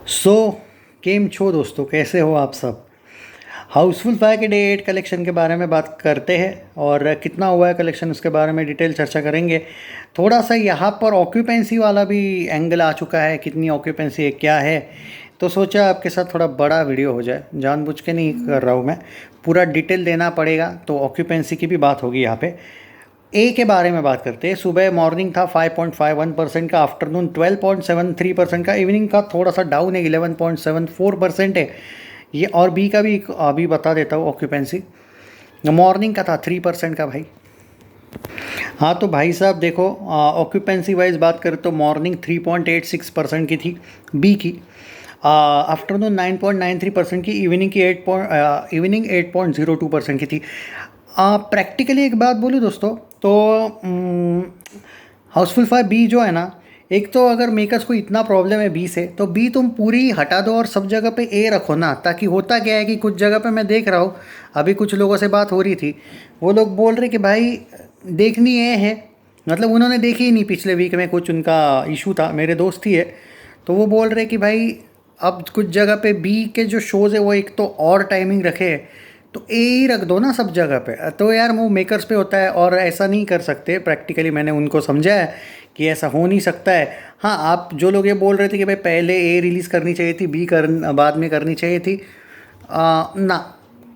सो केम छो दोस्तों, कैसे हो आप सब। हाउसफुल 5 के डे 8 कलेक्शन के बारे में बात करते हैं और कितना हुआ है कलेक्शन उसके बारे में डिटेल चर्चा करेंगे। थोड़ा सा यहाँ पर ऑक्यूपेंसी वाला भी एंगल आ चुका है, कितनी ऑक्यूपेंसी है क्या है, तो सोचा आपके साथ थोड़ा बड़ा वीडियो हो जाए। जानबूझ के नहीं कर रहा हूँ मैं, पूरा डिटेल देना पड़ेगा तो ऑक्यूपेंसी की भी बात होगी यहाँ पे। ए के बारे में बात करते हैं। सुबह मॉर्निंग था 5.51% का, आफ्टरनून 12.73% का, इवनिंग का थोड़ा सा डाउन है 11.74% है ये। और बी का भी अभी बता देता हूँ ऑक्यूपेंसी। मॉर्निंग का था 3% का भाई। हाँ तो भाई साहब देखो, ऑक्यूपेंसी वाइज बात करें तो मॉर्निंग 3.86% की थी बी की, आफ्टरनून 9.93% की, इवनिंग 8.02% की थी। प्रैक्टिकली एक बात बोलूँ दोस्तों तो हाउसफुल 5 बी जो है ना, एक तो अगर मेकर्स को इतना प्रॉब्लम है बी से, तो बी तुम पूरी हटा दो और सब जगह पे ए रखो ना। ताकि होता क्या है कि कुछ जगह पे मैं देख रहा हूँ, अभी कुछ लोगों से बात हो रही थी, वो लोग बोल रहे कि भाई देखनी ए है, मतलब उन्होंने देखी ही नहीं। पिछले वीक में कुछ उनका इशू था, मेरे दोस्त ही है, तो वो बोल रहे कि भाई अब कुछ जगह पे बी के जो शोज़ है वो एक तो और टाइमिंग रखे, तो ए ही रख दो ना सब जगह पे। तो यार वो मेकर्स पे होता है और ऐसा नहीं कर सकते। प्रैक्टिकली मैंने उनको समझाया कि ऐसा हो नहीं सकता है। हाँ, आप जो लोग ये बोल रहे थे कि भाई पहले ए रिलीज़ करनी चाहिए थी, बी बाद में करनी चाहिए थी, ना,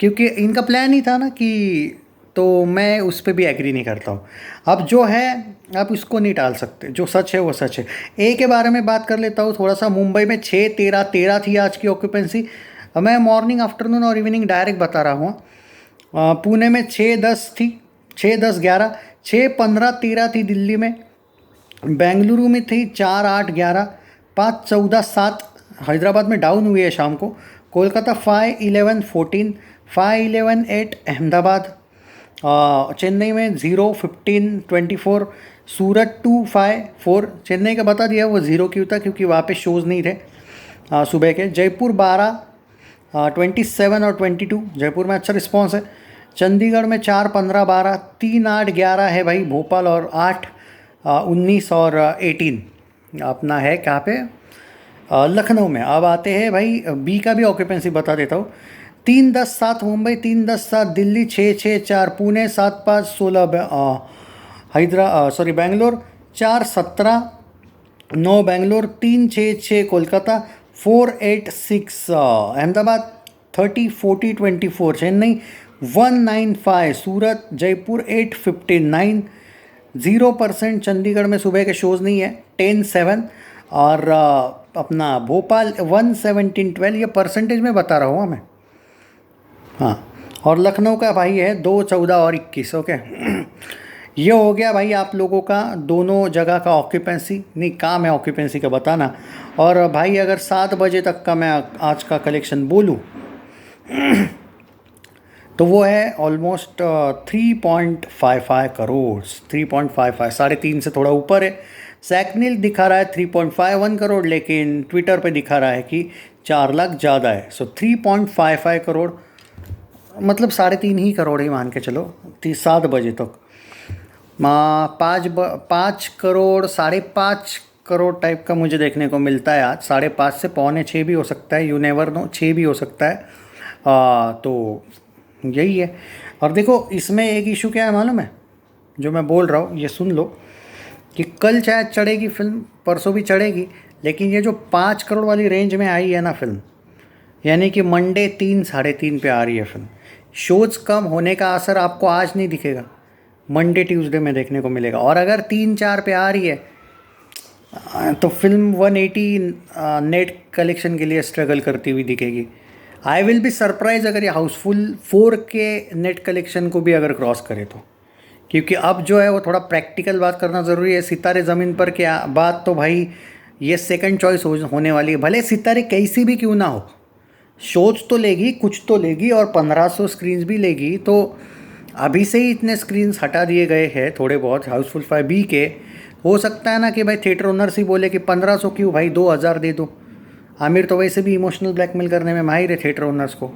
क्योंकि इनका प्लान ही था ना कि, तो मैं उस पर भी एग्री नहीं करता हूँ। अब जो है आप इसको नहीं टाल सकते, जो सच है वो सच है। ए के बारे में बात कर लेता हूँ थोड़ा सा। मुंबई में 6-13 थी आज की ऑक्यूपेंसी। मैं मॉर्निंग, आफ्टरनून और इवनिंग डायरेक्ट बता रहा हूँ। पुणे में 6-10 थी, 6-10-11, 6-15-13 थी दिल्ली में। बेंगलुरु में थी 4-8-11, 5-14-7 हैदराबाद में डाउन हुई है शाम को। कोलकाता 5-11-14, 5-11-8 अहमदाबाद। चेन्नई में 0-15-24, सूरत 2-5-4। चेन्नई का बता दिया वो ज़ीरो क्यों था, क्योंकि वहाँ पे शोज़ नहीं थे सुबह के। जयपुर 27 और 22, जयपुर में अच्छा रिस्पॉन्स है। चंडीगढ़ में 4-15-12, 3-8-11 है भाई भोपाल, और 8-19 और 18 अपना है कहाँ पे, लखनऊ में। अब आते हैं भाई बी का भी ऑक्यूपेंसी बता देता हूँ। 3-10-7 मुंबई, 3-10-7 दिल्ली, 6-6-4 पुणे, 7-5-16 बेंगलोर, 4-17-9 बेंगलोर, 3-6-6 कोलकाता, 4-8-6 अहमदाबाद, 30-40-24 चेन्नई, 1-9-5 सूरत, जयपुर 8-15-9, 0% चंडीगढ़ में सुबह के शोज़ नहीं है, 10-7, और अपना भोपाल 1-17-12। ये परसेंटेज में बता रहा हूँ मैं। हाँ, और लखनऊ का भाई है 2-14 और 21। ओके ये हो गया भाई आप लोगों का दोनों जगह का ऑक्यूपेंसी। नहीं, काम है ऑक्यूपेंसी का बताना। और भाई अगर 7 बजे तक का मैं आज का कलेक्शन बोलूँ तो वो है ऑलमोस्ट 3.55 करोड़, 3.55, 3.5 से थोड़ा ऊपर है। सैकनिल दिखा रहा है 3.51 करोड़, लेकिन ट्विटर पे दिखा रहा है कि 4 लाख ज़्यादा है। सो 3.55 करोड़, मतलब 3.5 ही करोड़ ही मान के चलो 7 बजे तक। 5 करोड़, 5.5 करोड़ टाइप का मुझे देखने को मिलता है आज। 5.5 से 5.25 भी हो सकता है, यू नेवर नो, 6 भी हो सकता है। तो यही है। और देखो इसमें एक इशू क्या है मालूम है, जो मैं बोल रहा हूँ ये सुन लो, कि कल शायद चढ़ेगी फिल्म, परसों भी चढ़ेगी, लेकिन ये जो 5 करोड़ वाली रेंज में आई है ना फिल्म, यानी कि मंडे 3-3.5 पे आ रही है फिल्म। शोज़ कम होने का असर आपको आज नहीं दिखेगा, मंडे ट्यूसडे में देखने को मिलेगा। और अगर 3-4 पे आ रही है तो फिल्म 180 नेट कलेक्शन के लिए स्ट्रगल करती हुई दिखेगी। आई विल बी सरप्राइज अगर ये हाउसफुल 4 के नेट कलेक्शन को भी अगर क्रॉस करे तो, क्योंकि अब जो है वो थोड़ा प्रैक्टिकल बात करना ज़रूरी है। सितारे ज़मीन पर क्या बात, तो भाई ये सेकंड चॉइस होने वाली है। भले सितारे कैसी भी क्यों ना हो, शोज तो लेगी, कुछ तो लेगी, और 1500 स्क्रीन्स भी लेगी। तो अभी से ही इतने स्क्रीन्स हटा दिए गए हैं थोड़े बहुत हाउसफुल 5 बी के। हो सकता है ना कि भाई थिएटर ओनर्स ही बोले कि 1500 क्यों भाई, 2000 दे दो। आमिर तो वैसे भी इमोशनल ब्लैकमेल करने में माहिर है थिएटर ओनर्स को,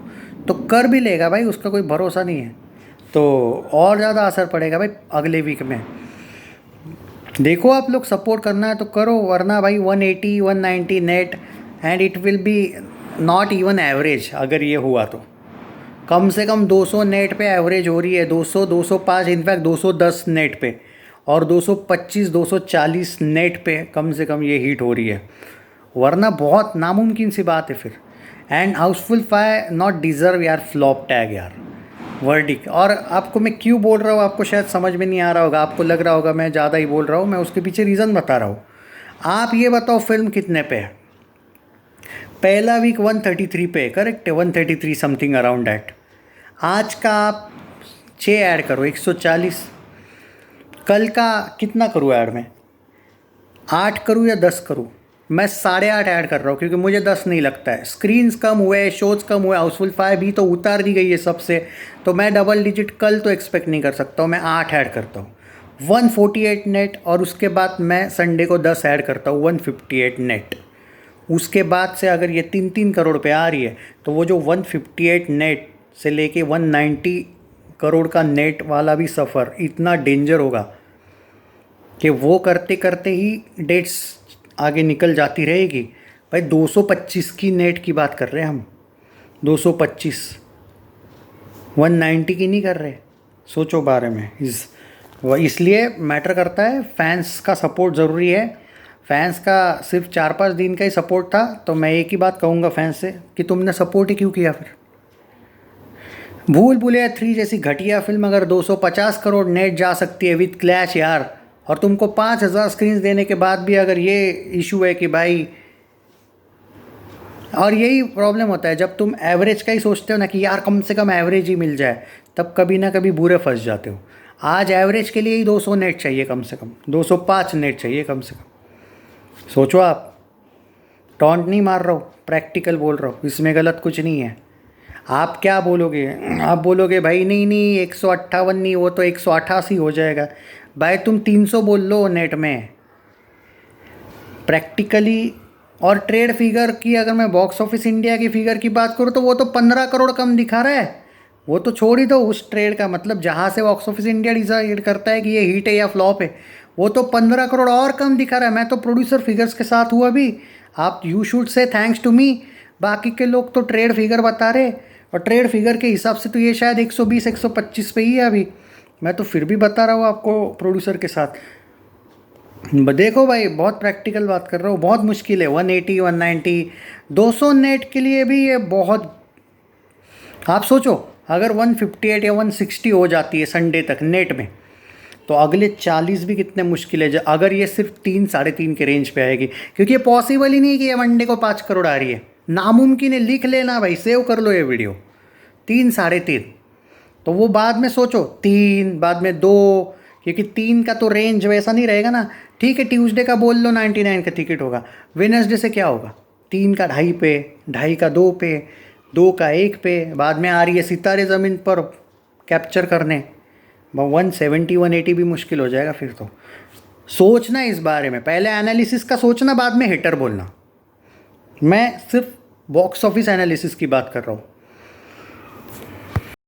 तो कर भी लेगा भाई, उसका कोई भरोसा नहीं है। तो और ज़्यादा असर पड़ेगा भाई अगले वीक में। देखो आप लोग सपोर्ट करना है तो करो, वरना भाई 180 190 net and it will be not even average. अगर ये हुआ तो कम से कम 200 नेट पे एवरेज हो रही है, 200 205 इनफैक्ट 210 नेट पे, और 225 240 नेट पे कम से कम ये हीट हो रही है, वरना बहुत नामुमकिन सी बात है फिर। एंड हाउसफुल 5 नॉट डिज़र्व यार फ्लॉप टैग यार, वर्डिक। और आपको मैं क्यों बोल रहा हूँ आपको शायद समझ में नहीं आ रहा होगा, आपको लग रहा होगा मैं ज़्यादा ही बोल रहा हूँ, मैं उसके पीछे रीज़न बता रहा हूँ। आप ये बताओ फिल्म कितने पे है? पहला वीक 133 पे, करेक्ट है, 133 समथिंग अराउंड दैट। आज का आप 6 ऐड करो 140, कल का कितना करूँ ऐड में, 8 करूँ या 10 करूँ? मैं 8.5 ऐड कर रहा हूँ क्योंकि मुझे 10 नहीं लगता है। स्क्रीन्स कम हुए, शोज़ कम हुए, हाउसफुल 5 भी तो उतार दी गई है सबसे, तो मैं डबल डिजिट कल तो एक्सपेक्ट नहीं कर सकता हूँ। मैं 8 ऐड करता हूँ 148 नेट, और उसके बाद मैं संडे को 10 ऐड करता हूँ 158 नेट। उसके बाद से अगर ये 3-3 करोड़ पे आ रही है तो वो जो 158 नेट से लेके 190 करोड़ का नेट वाला भी सफ़र इतना डेंजर होगा कि वो करते करते ही डेट्स आगे निकल जाती रहेगी। भाई 225 की नेट की बात कर रहे हैं हम, 225, 190 की नहीं कर रहे। सोचो बारे में, इसलिए मैटर करता है, फैंस का सपोर्ट ज़रूरी है। फैंस का सिर्फ 4-5 दिन का ही सपोर्ट था, तो मैं एक ही बात कहूँगा फैंस से कि तुमने सपोर्ट ही क्यों किया फिर? भूल भुलैया 3 जैसी घटिया फिल्म अगर 250 करोड़ नेट जा सकती है विद क्लैश यार, और तुमको 5000 स्क्रीन्स देने के बाद भी अगर ये इशू है कि भाई, और यही प्रॉब्लम होता है जब तुम एवरेज का ही सोचते हो ना कि यार कम से कम एवरेज ही मिल जाए, तब कभी ना कभी बुरे फंस जाते हो। आज एवरेज के लिए ही 200 नेट चाहिए कम से कम, 205 नेट चाहिए कम से कम। सोचो आप, टॉन्ट नहीं मार रहा हूँ, प्रैक्टिकल बोल रहा हूँ, इसमें गलत कुछ नहीं है। आप क्या बोलोगे? आप बोलोगे भाई नहीं नहीं 158 नहीं, वो तो 188 हो जाएगा। भाई तुम 300 बोल लो नेट में प्रैक्टिकली। और ट्रेड फिगर की अगर मैं बॉक्स ऑफिस इंडिया की फिगर की बात करूँ तो वो तो 15 करोड़ कम दिखा रहा है। वो तो छोड़ ही दो उस ट्रेड का, मतलब जहाँ से बॉक्स ऑफिस इंडिया डिसाइड करता है कि ये हिट है या फ्लॉप है, वो तो 15 करोड़ और कम दिखा रहा है। मैं तो प्रोड्यूसर फिगर्स के साथ हूँ अभी। आप you should say thanks to me, बाकी के लोग तो ट्रेड फिगर बता रहे, और ट्रेड फिगर के हिसाब से तो ये शायद 120 125 पे ही है अभी। मैं तो फिर भी बता रहा हूँ आपको प्रोड्यूसर के साथ। देखो भाई, बहुत प्रैक्टिकल बात कर रहा हूँ, बहुत मुश्किल है 180 190 200 नेट के लिए भी ये बहुत। आप सोचो अगर 158 या 160 हो जाती है संडे तक नेट में, तो अगले 40 भी कितने मुश्किल है अगर ये सिर्फ 3-3.5 के रेंज पे आएगी, क्योंकि ये पॉसिबल ही नहीं कि ये मंडे को 5 करोड़ आ रही है। नामुमकिन है, लिख लेना भाई, सेव कर लो ये वीडियो। 3-3.5, तो वो बाद में सोचो 3, बाद में 2, क्योंकि 3 का तो रेंज वैसा नहीं रहेगा ना। ठीक है, ट्यूसडे का बोल लो 99 का टिकट होगा, वेडनेसडे से क्या होगा? 3 का 2.5 पे, 2.5 का 2 पे, 2 का 1 पे, बाद में आ रही है सितारे ज़मीन पर कैप्चर करने, 170 180 भी मुश्किल हो जाएगा फिर तो। सोचना इस बारे में, पहले एनालिसिस का सोचना, बाद में हिटर बोलना। मैं सिर्फ बॉक्स ऑफिस एनालिसिस की बात कर रहा हूँ।